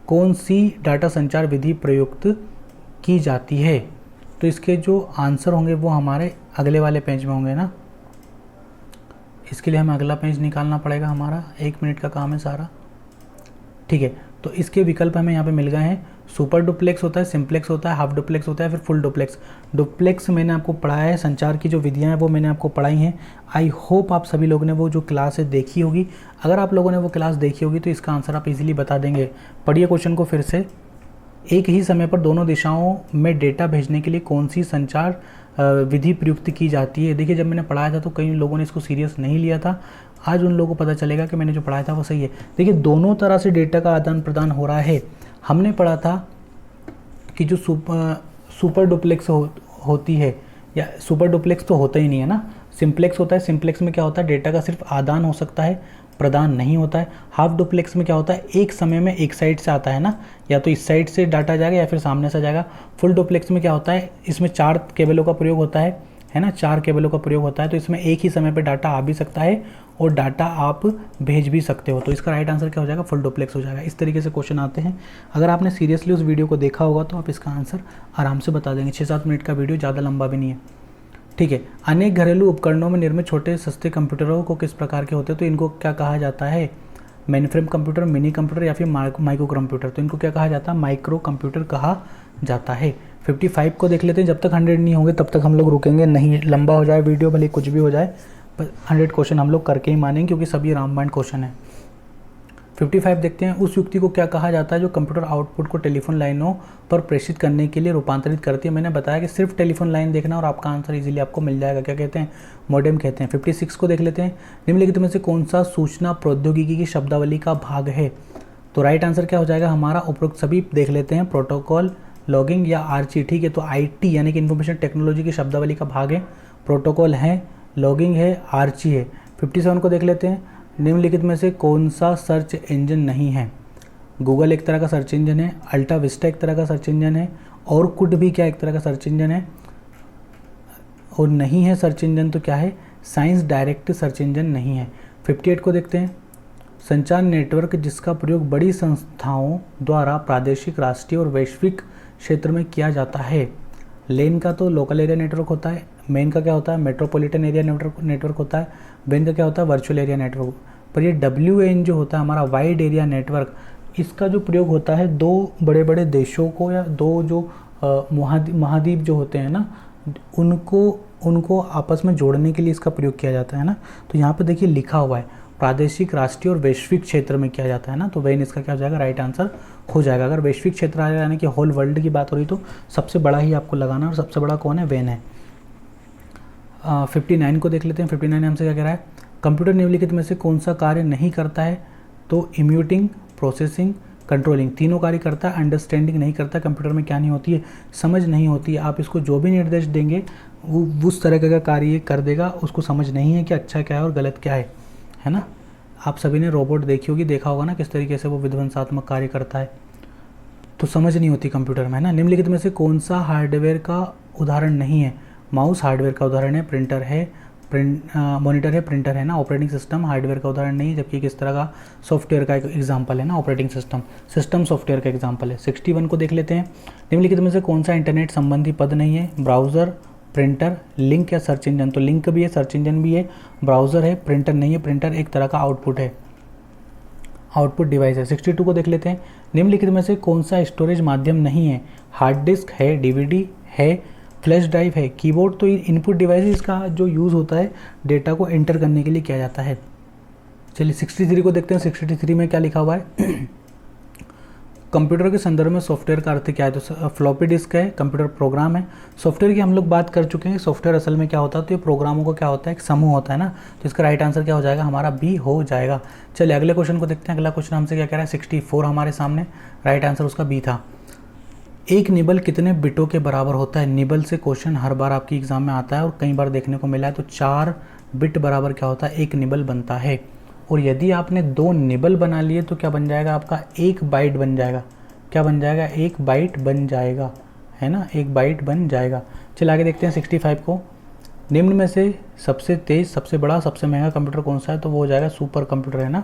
कौन सी डाटा संचार विधि प्रयुक्त की जाती है? तो इसके जो आंसर होंगे वो हमारे अगले वाले पेज में होंगे ना। इसके लिए हमें अगला पेज निकालना पड़ेगा हमारा। 1 मिनट का काम है सारा। ठीक है, तो इसके विकल्प हमें यहाँ पे मिल गए हैं। सुपर डुप्लेक्स होता है, सिंप्लेक्स होता है, हाफ डुप्लेक्स होता है, फिर फुल डुप्लेक्स। डुप्लेक्स मैंने आपको पढ़ाया है, संचार की जो विधियां हैं वो मैंने आपको पढ़ाई हैं। आई होप आप सभी लोगों ने वो जो क्लास है देखी होगी। अगर आप लोगों ने वो क्लास देखी होगी तो इसका आंसर आप इजीली बता देंगे। पढ़िए क्वेश्चन को फिर से। एक ही समय पर दोनों दिशाओं में डेटा भेजने के लिए कौन सी संचार विधि प्रयुक्त की जाती है? देखिए, जब मैंने पढ़ाया था तो कई लोगों ने इसको सीरियस नहीं लिया था। आज उन लोगों को पता चलेगा कि मैंने जो पढ़ाया था वो सही है। देखिए, दोनों तरह से डेटा का आदान प्रदान हो रहा है। हमने पढ़ा था कि जो सुपर डुप्लेक्स होती है, या सुपर डुप्लेक्स तो होता ही नहीं है ना, सिंप्लेक्स होता है। सिंप्लेक्स में क्या होता है? डेटा का सिर्फ आदान हो सकता है, प्रदान नहीं होता है। हाफ डुप्लेक्स में क्या होता है? एक समय में एक साइड से आता है ना, या तो इस साइड से डाटा जाएगा या फिर सामने से जाएगा। फुल डुप्लेक्स में क्या होता है? इसमें 4 केबलों का प्रयोग होता है है ना, 4 केबलों का प्रयोग होता है। तो इसमें एक ही समय पे डाटा आ भी सकता है और डाटा आप भेज भी सकते हो। तो इसका राइट आंसर क्या हो जाएगा, फुल डुप्लेक्स हो जाएगा। इस तरीके से क्वेश्चन आते हैं। अगर आपने सीरियसली उस वीडियो को देखा होगा तो आप इसका आंसर आराम से बता देंगे। 6-7 मिनट का वीडियो, ज़्यादा लंबा भी नहीं है, ठीक है। अनेक घरेलू उपकरणों में निर्मित छोटे सस्ते कंप्यूटरों को किस प्रकार के होते हैं, तो इनको क्या कहा जाता है, मेनफ्रेम कंप्यूटर, मिनी कंप्यूटर या फिर माइक्रो कंप्यूटर। तो इनको क्या कहा जाता है, माइक्रो कंप्यूटर कहा जाता है। 55 को देख लेते हैं। जब तक 100 नहीं होंगे तब तक हम लोग रुकेंगे नहीं, लंबा हो जाए वीडियो भले कुछ भी हो जाए, पर 100 क्वेश्चन हम लोग करके ही मानेंगे क्योंकि सभी रामबाण क्वेश्चन है। 55 देखते हैं। उस युक्ति को क्या कहा जाता है जो कंप्यूटर आउटपुट को टेलीफोन लाइनों पर प्रेषित करने के लिए रूपांतरित करती है। मैंने बताया कि सिर्फ टेलीफोन लाइन देखना और आपका आंसर इजीली आपको मिल जाएगा। क्या कहते हैं, मॉडेम कहते हैं। 56 को देख लेते हैं। निम्नलिखित में से कौन सा सूचना प्रौद्योगिकी की शब्दावली का भाग है, तो राइट आंसर क्या हो जाएगा हमारा, उपरोक्त सभी देख लेते हैं, प्रोटोकॉल, लॉगिंग या आरची, ठीक है। तो आईटी यानी कि इन्फॉर्मेशन टेक्नोलॉजी की शब्दावली का भाग है, प्रोटोकॉल है, लॉगिंग है, आरची है। 57 को देख लेते हैं। निम्नलिखित में से कौन सा सर्च इंजन नहीं है, गूगल एक तरह का सर्च इंजन है, अल्टा विस्टा एक तरह का सर्च इंजन है, और कुड भी क्या एक तरह का सर्च इंजन है, और नहीं है सर्च इंजन तो क्या है, साइंस डायरेक्ट सर्च इंजन नहीं है। 58 को देखते हैं। संचार नेटवर्क जिसका प्रयोग बड़ी संस्थाओं द्वारा प्रादेशिक, राष्ट्रीय और वैश्विक क्षेत्र में किया जाता है। लेन का तो लोकल एरिया नेटवर्क होता है, मेन का क्या होता है, मेट्रोपॉलिटन एरिया नेटवर्क होता है, वेन का क्या होता है, वर्चुअल एरिया नेटवर्क। पर ये WAN जो होता है हमारा वाइड एरिया नेटवर्क, इसका जो प्रयोग होता है दो बड़े बड़े देशों को या दो जो महाद्वीप जो होते हैं ना, उनको आपस में जोड़ने के लिए इसका प्रयोग किया जाता है ना। तो यहाँ पे देखिए लिखा हुआ है प्रादेशिक, राष्ट्रीय और वैश्विक क्षेत्र में किया जाता है ना, तो वेन इसका क्या हो जाएगा, राइट आंसर हो जाएगा। अगर वैश्विक क्षेत्र आ यानी कि होल वर्ल्ड की बात हो रही तो सबसे बड़ा ही आपको लगाना, और सबसे बड़ा कौन है, वेन है। 59 को देख लेते हैं। 59 हमसे क्या कह रहा है, कंप्यूटर निम्नलिखित में से कौन सा कार्य नहीं करता है, तो इम्यूटिंग, प्रोसेसिंग, कंट्रोलिंग, तीनों कार्य करता है, अंडरस्टैंडिंग नहीं करता। कंप्यूटर में क्या नहीं होती है, समझ नहीं होती है। आप इसको जो भी निर्देश देंगे वो उस तरह का कार्य कर देगा, उसको समझ नहीं है कि अच्छा क्या है और गलत क्या है ना। आप सभी ने रोबोट देखी होगी, देखा होगा ना किस तरीके से वो विध्वंसात्मक कार्य करता है, तो समझ नहीं होती कंप्यूटर में, है ना। निम्नलिखित में से कौन सा हार्डवेयर का उदाहरण नहीं है, माउस हार्डवेयर का उदाहरण है, प्रिंटर है, मॉनिटर है, प्रिंटर है ना। ऑपरेटिंग सिस्टम हार्डवेयर का उदाहरण नहीं है, जबकि किस तरह का, सॉफ्टवेयर का एक एग्जाम्पल है ना, ऑपरेटिंग सिस्टम सॉफ्टवेयर का एग्जाम्पल है। 61 को देख लेते हैं। निम्नलिखित में से कौन सा इंटरनेट संबंधी पद नहीं है, ब्राउज़र, प्रिंटर, लिंक या सर्च इंजन। तो लिंक भी है, सर्च इंजन भी है, ब्राउज़र है, प्रिंटर नहीं है। प्रिंटर एक तरह का आउटपुट है, आउटपुट डिवाइस है। 62 को देख लेते हैं। निम्नलिखित में से कौन सा स्टोरेज माध्यम नहीं है, हार्ड डिस्क है, DVD है, फ्लैश ड्राइव है। कीबोर्ड तो इनपुट डिवाइस, इसका जो यूज़ होता है डेटा को एंटर करने के लिए किया जाता है। चलिए 63 को देखते हैं। 63 में क्या लिखा हुआ है, कंप्यूटर के संदर्भ में सॉफ्टवेयर का अर्थ क्या है, तो फ्लॉपी डिस्क है, कंप्यूटर प्रोग्राम है। सॉफ्टवेयर की हम लोग बात कर चुके हैं। सॉफ्टवेयर असल में क्या होता है, तो ये प्रोग्रामों का क्या होता है, एक समूह होता है ना। तो इसका राइट आंसर क्या हो जाएगा हमारा, बी हो जाएगा। चलिए अगले क्वेश्चन को देखते हैं। अगला क्वेश्चन हमसे क्या कह रहा है, 64 हमारे सामने, राइट आंसर उसका बी था। एक निबल कितने बिटों के बराबर होता है। निबल से क्वेश्चन हर बार आपकी एग्जाम में आता है और कई बार देखने को मिला है। तो 4 बिट बराबर क्या होता है, एक निबल बनता है। और यदि आपने 2 निबल बना लिए तो क्या बन जाएगा आपका, 1 बाइट बन जाएगा। क्या बन जाएगा, 1 बाइट बन जाएगा, है ना, 1 बाइट बन जाएगा। चलिए आगे देखते हैं 65 को। निम्न में से सबसे तेज़, सबसे बड़ा, सबसे महंगा कंप्यूटर कौन सा है, तो वो हो जाएगा सुपर कंप्यूटर, है ना।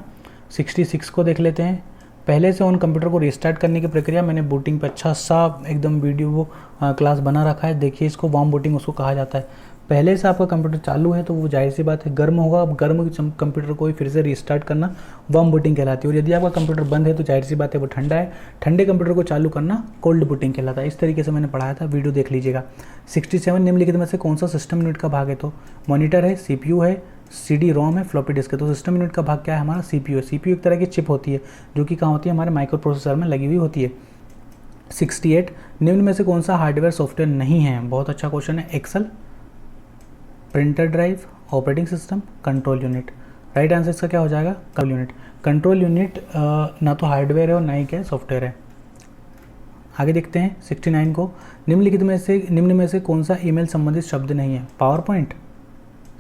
66 को देख लेते हैं। पहले से ऑन कंप्यूटर को रिस्टार्ट करने की प्रक्रिया, मैंने बूटिंग पे अच्छा सा एकदम वीडियो वो क्लास बना रखा है, देखिए इसको, वार्म बूटिंग उसको कहा जाता है। पहले से आपका कंप्यूटर चालू है तो वो जाहिर सी बात है गर्म होगा। अब गर्म कंप्यूटर को ही फिर से रिस्टार्ट करना वार्म बूटिंग कहलाती है। और यदि आपका कंप्यूटर बंद है तो जाहिर सी बात है वो ठंडा है, ठंडे कंप्यूटर को चालू करना कोल्ड बूटिंग कहलाता है। इस तरीके से मैंने पढ़ाया था, वीडियो देख लीजिएगा। 67 निम्नलिखित में से कौन सा सिस्टम यूनिट का भाग है, तो मॉनिटर है, CPU है, CD-ROM है, फ्लॉपी डिस्क है। तो सिस्टम यूनिट का भाग क्या है हमारा, CPU है। CPU एक तरह की चिप होती है जो कि कहाँ होती है, हमारे माइक्रो प्रोसेसर में लगी हुई होती है। 68 निम्न में से कौन सा हार्डवेयर सॉफ्टवेयर नहीं है, बहुत अच्छा क्वेश्चन है। Excel, printer drive, operating system, control unit. Right answer इसका क्या हो जाएगा, कंट्रोल यूनिट। कंट्रोल यूनिट ना तो हार्डवेयर है और ना ही क्या सॉफ्टवेयर है। आगे देखते हैं 69 को। निम्न में से कौन सा ईमेल संबंधित शब्द नहीं है, पावर पॉइंट,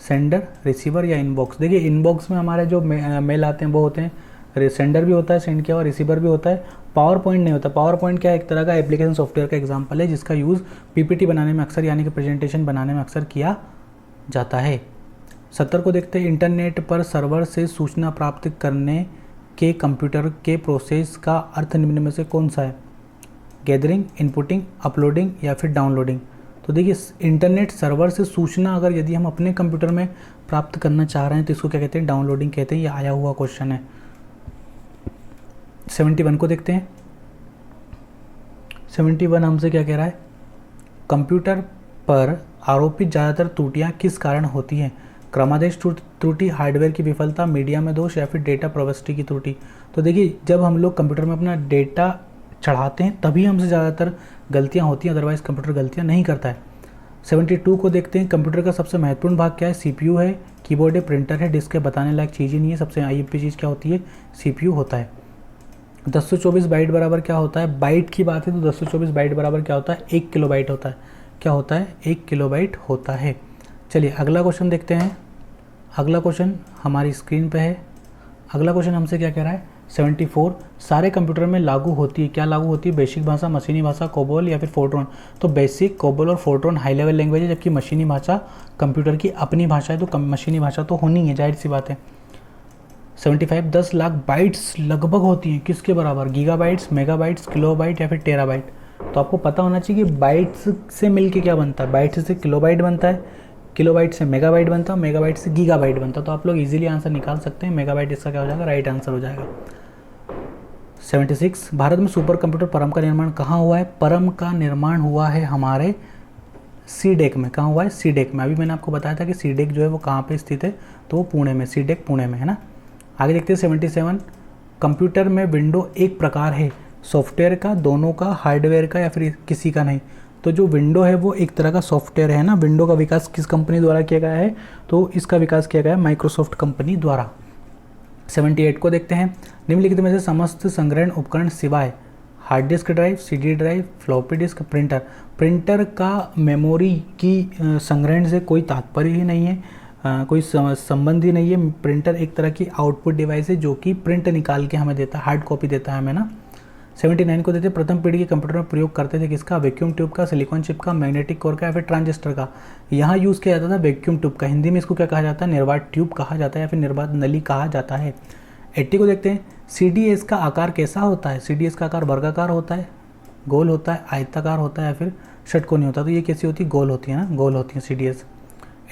सेंडर, रिसीवर या इनबॉक्स। देखिए इनबॉक्स में हमारे जो मेल आते हैं वो होते हैं, सेंडर भी होता है सेंड किया हुआ, रिसीवर भी होता है, पावर पॉइंट नहीं होता। पावर पॉइंट क्या है, एक तरह का एप्लीकेशन सॉफ्टवेयर का एग्जांपल है जिसका यूज़ PPT बनाने में अक्सर, यानी कि प्रेजेंटेशन बनाने में अक्सर किया जाता है। 70 को देखते हैं, इंटरनेट पर सर्वर से सूचना प्राप्त करने के कंप्यूटर के प्रोसेस का अर्थ निम्न में से कौन सा है? गैदरिंग, इनपुटिंग, अपलोडिंग या फिर डाउनलोडिंग। तो देखिए, इंटरनेट सर्वर से सूचना अगर यदि हम अपने कंप्यूटर में प्राप्त करना चाह रहे हैं तो इसको क्या कहते हैं? डाउनलोडिंग कहते हैं। ये आया हुआ क्वेश्चन है। 71 को देखते हैं। 71 हमसे क्या कह रहा है? कंप्यूटर पर आरोपित ज़्यादातर त्रुटियां किस कारण होती हैं? क्रमादेश त्रुटि, हार्डवेयर की विफलता, मीडिया में दोष या फिर डेटा प्रविष्टि की त्रुटि। तो देखिए, जब हम लोग कंप्यूटर में अपना डेटा चढ़ाते हैं तभी हमसे ज़्यादातर गलतियां होती हैं, अदरवाइज़ कंप्यूटर गलतियां नहीं करता है। 72 को देखते हैं, कंप्यूटर का सबसे महत्वपूर्ण भाग क्या है? CPU है, कीबोर्ड है, प्रिंटर है, डिस्क है, बताने लायक चीज़ ही नहीं है। सबसे IMP चीज़ क्या होती है? CPU होता है। 1024 बाइट बराबर क्या होता है? बाइट की बात है तो 1024 बाइट बराबर क्या होता है? 1 किलोबाइट होता है। क्या होता है? 1 किलोबाइट होता है। चलिए अगला क्वेश्चन देखते हैं। अगला क्वेश्चन हमारी स्क्रीन पे है। अगला क्वेश्चन हमसे क्या कह रहा है? 74 सारे कंप्यूटर में लागू होती है। क्या लागू होती है? बेसिक भाषा, मशीनी भाषा, कोबोल या फिर फोर्ट्रॉन। तो बेसिक, कोबोल और फोर्ट्रॉन हाई लेवल लैंग्वेज है, जबकि मशीनी भाषा कंप्यूटर की अपनी भाषा है, तो मशीनी भाषा तो होनी है, जाहिर सी बात है। 75 10 लाख बाइट्स लगभग होती हैं, किसके बराबर? गीगाबाइट्स, मेगाबाइट्स, किलोबाइट या फिर टेराबाइट। तो आपको पता होना चाहिए कि बाइट्स से मिलके क्या बनता है? बाइट्स से किलोबाइट बनता है, किलोबाइट से मेगाबाइट बनता है, मेगाबाइट से गीगाबाइट बनता है। तो आप लोग इजीली आंसर निकाल सकते हैं। मेगाबाइट इसका क्या हो जाएगा? राइट आंसर हो जाएगा। 76 भारत में सुपर कंप्यूटर परम का निर्माण कहाँ हुआ है? परम का निर्माण हुआ है हमारे सीडेक में। कहाँ हुआ है? सीडेक में। अभी मैंने आपको बताया था कि सीडेक जो है वो कहाँ पे स्थित है, तो वो पुणे में, सीडेक पुणे में है ना। आगे देखते हैं 77 कंप्यूटर में विंडो एक प्रकार है, सॉफ्टवेयर का, दोनों का, हार्डवेयर का या फिर किसी का नहीं। तो जो विंडो है वो एक तरह का सॉफ्टवेयर है ना। विंडो का विकास किस कंपनी द्वारा किया गया है? तो इसका विकास किया गया है माइक्रोसॉफ्ट कंपनी द्वारा। 78 को देखते हैं, निम्नलिखित में से समस्त संग्रहण उपकरण सिवाय hard disk drive, CD drive, floppy disk, printer. Printer का मेमोरी की संग्रहण से कोई तात्पर्य ही नहीं है, कोई संबंध ही नहीं है। प्रिंटर एक तरह की आउटपुट डिवाइस है जो कि प्रिंट निकाल के हमें देता है, हार्ड कॉपी देता है हमें ना। 79 को देते, प्रथम पीढ़ी के कंप्यूटर में प्रयोग करते थे किसका? वैक्यूम ट्यूब का, सिलिकॉन चिप का, मैग्नेटिक कोर का या फिर ट्रांजिस्टर का। यहाँ यूज़ किया जाता था वैक्यूम ट्यूब का। हिंदी में इसको क्या कहा जाता है? निर्वात ट्यूब कहा जाता है या फिर निर्वात नली कहा जाता है। 80 को देखते हैं, CDS का आकार कैसा होता है? CDS का आकार वर्गाकार होता है, गोल होता है, आयताकार होता है या फिर षटकोणी होता है। तो ये कैसी होती है? गोल होती है ना, गोल होती है CDS।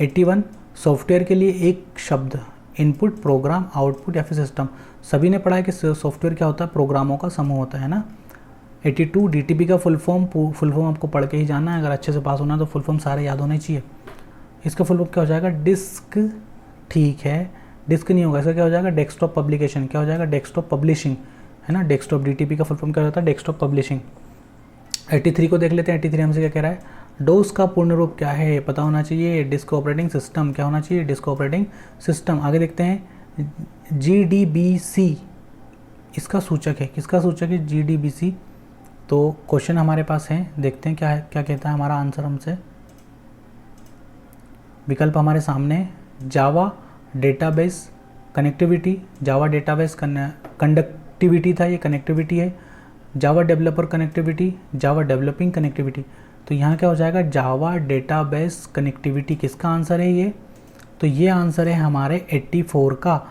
81 सॉफ्टवेयर के लिए एक शब्द, इनपुट, प्रोग्राम, आउटपुट या फिर सिस्टम। सभी ने पढ़ा है कि सॉफ्टवेयर क्या होता है? प्रोग्रामों का समूह होता है ना। 82 DTP का फुल फॉर्म आपको पढ़ के ही जाना है, अगर अच्छे से पास होना है तो फुल फॉर्म सारे याद होने चाहिए। इसका फुल फॉर्म क्या हो जाएगा? डिस्क, ठीक है, डिस्क नहीं होगा, इसका क्या हो जाएगा? Desktop publication. क्या हो जाएगा? डेस्कटॉप पब्लिशिंग, है ना। डेस्कटॉप, DTP का फुल फॉर्म क्या होता है? Desktop publishing. 83 को देख लेते हैं। 83 हमसे क्या कह रहा है? डोस का पूर्ण रूप क्या है? पता होना चाहिए। Disk operating system. क्या होना चाहिए? Disk operating system. आगे देखते हैं, GDBC इसका सूचक है, किसका सूचक है? GDBC। तो क्वेश्चन हमारे पास है, देखते हैं क्या है, क्या कहता है हमारा आंसर हमसे। विकल्प हमारे सामने, जावा डेटाबेस कनेक्टिविटी, जावा डेटाबेस कंडक्टिविटी था, ये कनेक्टिविटी है। जावा डेवलपर कनेक्टिविटी, जावा डेवलपिंग कनेक्टिविटी। तो यहाँ क्या हो जाएगा? जावा डेटाबेस कनेक्टिविटी। किसका आंसर है ये? तो ये आंसर है हमारे 84 का,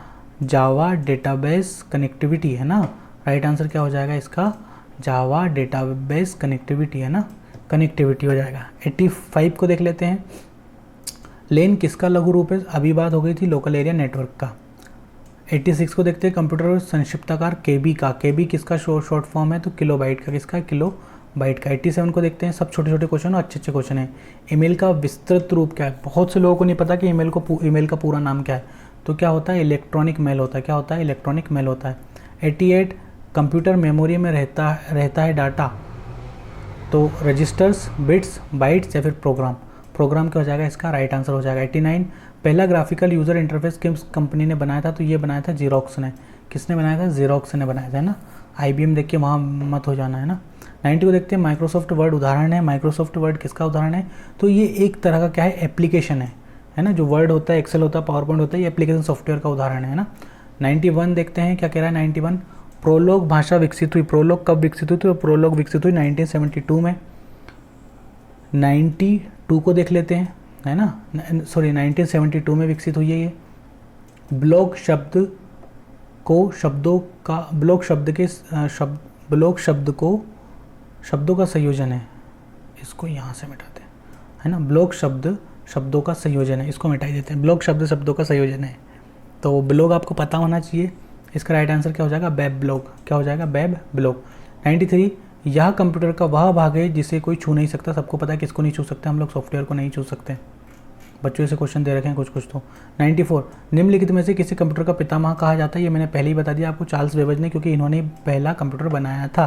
जावा डेटाबेस कनेक्टिविटी, है ना। राइट आंसर क्या हो जाएगा इसका? जावा डेटाबेस कनेक्टिविटी, है ना, कनेक्टिविटी हो जाएगा। 85 को देख लेते हैं, लेन किसका लघु रूप है? अभी बात हो गई थी लोकल एरिया नेटवर्क का। 86 को देखते हैं, कंप्यूटर संक्षिप्ताकार KB का, KB किसका शॉर्ट फॉर्म है? तो किलोबाइट का, किसका? किलोबाइट का। 87 को देखते हैं, सब छोटे छोटे क्वेश्चन और अच्छे अच्छे क्वेश्चन हैं। ईमेल का विस्तृत रूप क्या है? बहुत से लोगों को नहीं पता कि ईमेल का पूरा नाम क्या है। तो क्या होता है? इलेक्ट्रॉनिक मेल होता है। क्या होता है? इलेक्ट्रॉनिक मेल होता है। 88 कंप्यूटर मेमोरी में रहता है डाटा, तो रजिस्टर्स, बिट्स, बाइट्स या फिर प्रोग्राम। प्रोग्राम क्या हो जाएगा इसका? राइट आंसर हो जाएगा। 89 पहला ग्राफिकल यूज़र इंटरफेस किस कंपनी ने बनाया था? तो ये बनाया था जीरोक्स ने। किसने बनाया था? जीरोक्स ने बनाया था ना। IBM देख के वहाँ मत हो जाना, है ना। 90 को देखते हैं, माइक्रोसॉफ्ट वर्ड उदाहरण है। माइक्रोसॉफ्ट वर्ड किसका उदाहरण है? तो ये एक तरह का क्या है? एप्लीकेशन है ना। जो वर्ड होता है, एक्सेल होता है, पावर पॉइंट होता है, ये एप्लीकेशन सॉफ्टवेयर का उदाहरण है ना। 91 देखते हैं क्या कह रहा है। 91 प्रोलोग भाषा विकसित हुई। प्रोलोग कब विकसित हुई? तो प्रोलोग विकसित हुई 1972 में। 92 को देख लेते हैं। है ना, सॉरी 1972 में विकसित हुई है ये। ब्लॉग शब्द को शब्दों का ब्लॉग शब्द के ब्लॉग शब्दों का संयोजन है, इसको यहाँ से मिटाते हैं, है ना। ब्लॉग शब्दों का संयोजन है, इसको मिटाई देते हैं। ब्लॉग शब्दों का संयोजन है, तो ब्लॉग आपको पता होना चाहिए। इसका राइट आंसर क्या हो जाएगा, वेब ब्लॉग। क्या हो जाएगा, वेब ब्लॉग। 93, यह कंप्यूटर का वह भाग है जिसे कोई छू नहीं सकता। सबको पता है किसको नहीं छू सकते, हम लोग सॉफ्टवेयर को नहीं छू सकते। बच्चों से क्वेश्चन दे रखे हैं कुछ तो। 94, निम्नलिखित में से किसी कंप्यूटर का पितामह कहा जाता है। ये मैंने पहले ही बता दिया आपको, चार्ल्स बेबेज ने, क्योंकि इन्होंने पहला कंप्यूटर बनाया था।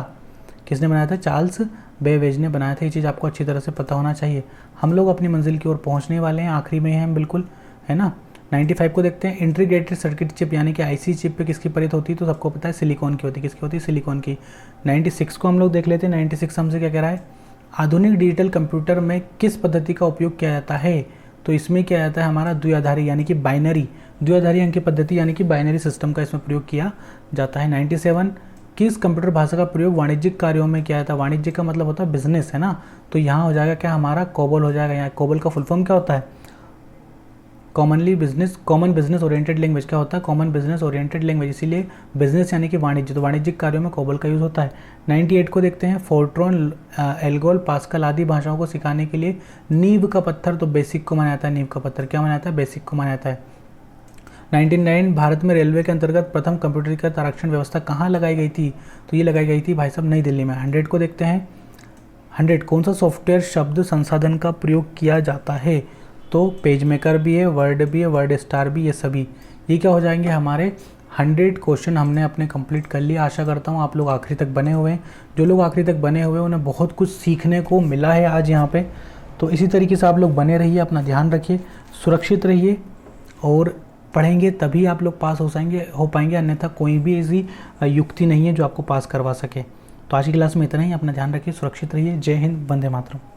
किसने बनाया था, चार्ल्स बेबेज ने बनाया था। ये चीज़ आपको अच्छी तरह से पता होना चाहिए। हम लोग अपनी मंजिल की ओर पहुँचने वाले हैं, आखिरी में हैं बिल्कुल, है ना। 95 को देखते हैं। इंटीग्रेटेड सर्किट चिप यानी कि आईसी चिप पे किसकी प्रयोग होती है, तो सबको पता है सिलिकॉन की होती है। किसकी होती है, सिलिकॉन की। 96 को हम लोग देख लेते हैं। 96 हमसे क्या कह रहा है, आधुनिक डिजिटल कंप्यूटर में किस पद्धति का उपयोग किया जाता है, तो इसमें क्या जाता है हमारा द्विआधारी यानी कि बाइनरी, द्विआधारी अंकीय पद्धति यानी कि बाइनरी सिस्टम का इसमें प्रयोग किया जाता है। 97, किस कंप्यूटर भाषा का प्रयोग वाणिज्यिक कार्यों में किया जाता है। वाणिज्य का मतलब होता है बिजनेस, है ना, तो यहाँ हो जाएगा क्या हमारा, कोबोल हो जाएगा। यहाँ कोबोल का फुल फॉर्म क्या होता है, कॉमन बिजनेस ओरिएंटेड लैंग्वेज। क्या होता है, कॉमन बिजनेस ओरिएंटेड लैंग्वेज, इसीलिए बिजनेस यानी कि वाणिज्य, तो वाणिज्यिक कार्यों में कोबोल का यूज़ होता है। 98 को देखते हैं। फोर्ट्रॉन, एल्गोल, पास्कल आदि भाषाओं को सिखाने के लिए नींव का पत्थर, तो बेसिक को माना जाता है। नींव का पत्थर क्या माना जाता है, बेसिक को माना जाता है। 99, भारत में रेलवे के अंतर्गत प्रथम कंप्यूटरीकृत आरक्षण व्यवस्था कहाँ लगाई गई थी, तो ये लगाई गई थी भाई साहब नई दिल्ली में। 100 को देखते हैं। 100, कौन सा सॉफ्टवेयर शब्द संसाधन का प्रयोग किया जाता है, तो पेज मेकर भी है, वर्ड भी है, वर्ड स्टार भी, ये सभी। ये क्या हो जाएंगे हमारे 100 क्वेश्चन हमने अपने कंप्लीट कर लिए। आशा करता हूँ आप लोग आखिरी तक बने हुए हैं। जो लोग आखिरी तक बने हुए हैं उन्हें बहुत कुछ सीखने को मिला है आज यहाँ पे। तो इसी तरीके से आप लोग बने रहिए, अपना ध्यान रखिए, सुरक्षित रहिए और पढ़ेंगे तभी आप लोग पास हो पाएंगे, अन्यथा कोई भी ऐसी युक्ति नहीं है जो आपको पास करवा सके। तो आज की क्लास में इतना ही। अपना ध्यान रखिए, सुरक्षित रहिए। जय हिंद, वंदे मातरम।